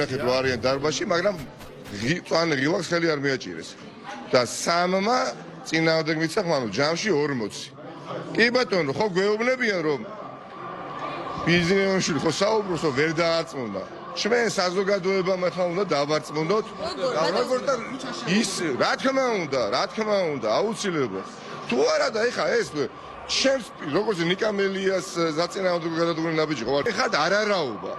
ვინახეთ ვარიან დარბაზში, მაგრამ წვანე ღილაკს ხელი არ მიაჭირეს. და 3-მა წინააღმდეგ მიცახ მანუ ჯამში 40. კი ბატონო, ხო გვეუბნებიან რომ ბიზნესში ხო საუბრობს რომ ვერ დაარწმუნდა. ჩვენ საზოგადოებამ ახლა უნდა დავარწმუნდოთ. როგორ და ის რა თქმა უნდა, აუცილებლად. თუ არა და ეხა ეს ჩემს როგორც ნიკამელიას ზაწინააღმდეგო გადადგმული ნაბიჯი ხო ეხა არარაობა.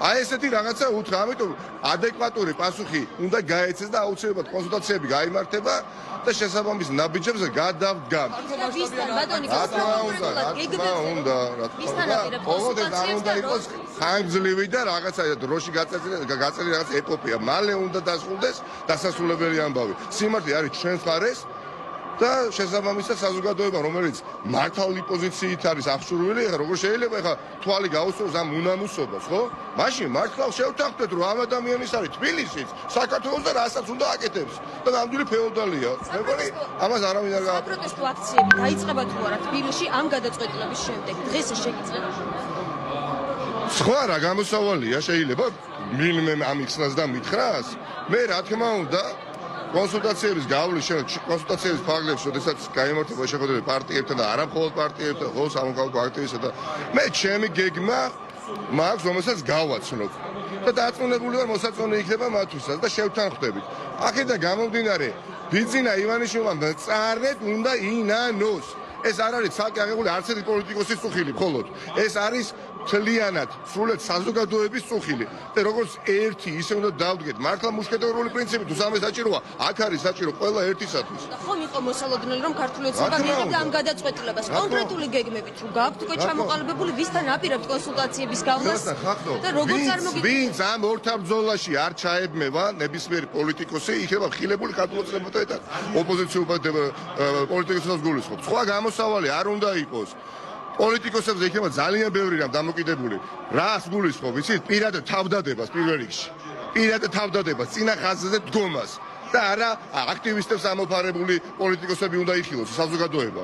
აი ესეთი რაღაცა უთხრა, ამიტომ ადეკვატური პასუხი უნდა გაეცეს და აუცილებლად კონსულტაციები გაიმართება და შესაბამის ნაბიჯებს გადავდგამთ. უნდა იყოს ხანგრძლივი და რაღაცა დროში გაწეული რაღაცა ეპოპეა. მალე უნდა დასრულდეს დასასრულებელი ამბავი. სიმართლე არის ჩვენ მხარეს და შესაბამისად საზოგადოება, რომელიც მართალი პოზიციით არის აღჭურვილი, ეხლა როგორ შეიძლება ეხლა თვალი გაუსწროს ამ უნამუსობას, ხო? მაშინ მართლაც შევთანხმდეთ, რომ ამ ადამიანის არის თბილისიც, საქართველოს და რასაც უნდა აკეთებს. და ნამდვილი ფეოდალია. მეგონი, ამას არავინ არ გააკეთებს. პროტესტო აქციები დაიწყება თუ არა თბილისში ამ გადაწყვეტილების შემდეგ? დღეს შეგიძლია? სხვა რა გამოსავალია შეიძლება ვინმე ამიხსნას და მითხრას? მე რა თქმა უნდა კონსულტაციების გავლის კონსულტაციების ფარგლებში, როდესაც გაიმართება შეხვედრები პარტიებთან და არა მხოლოდ პარტიებთან, ხო, სამოქალაქო აქტივისტებთან და მე ჩემი გეგმა მაქვს, რომელსაც გავაცნობ. და დარწმუნებული ვარ, მოსაწონი იქნება მათთვისაც და შევთანხმდებით. აქედან გამომდინარე, ბიძინა ივანიშვილმა მწარედ უნდა ინანოს. ეს არ არის ცალკე აღებული არც ერთი პოლიტიკოსის წუხილი, მხოლოდ ეს არის მთლიანად სრულად საზოგადოების წუხილი. და როგორც ერთი ისე უნდა დავდგეთ. მართლა მუშკეტერული პრინციპი თუ სამე საჭიროა, აქ არის საჭირო ყველა ერთისათვის. და ხომ იყო მოსალოდნელი რომ ქართული ოცნება მიიღებდა ამ გადაწყვეტილებას? კონკრეტული გეგმებით თუ გაქვთ უკვე ჩამოყალიბებული, ვისთან აპირებთ კონსულტაციების გავლას და როგორ წარმოგიდგენთ? ვინც ამ ორთაბრძოლაში არ ჩაებმევა ნებისმიერი პოლიტიკოსი, იქნება ხილებული ქართულ ოცნებასთან ოპოზიციურ პოლიტიკოსებს გულისხმობს. სხვა გამოსავალი არ უნდა იყოს. პოლიტიკოსებზე იქნება ძალიან ბევრი რამ დამოკიდებული. რას გულისხმობ, იცით? პირად თავდადებას პირველ რიგში. პირად თავდადებას, წინა ხაზზე დგომას და არა აქტივისტებს ამოფარებული პოლიტიკოსები უნდა იხილოს საზოგადოება.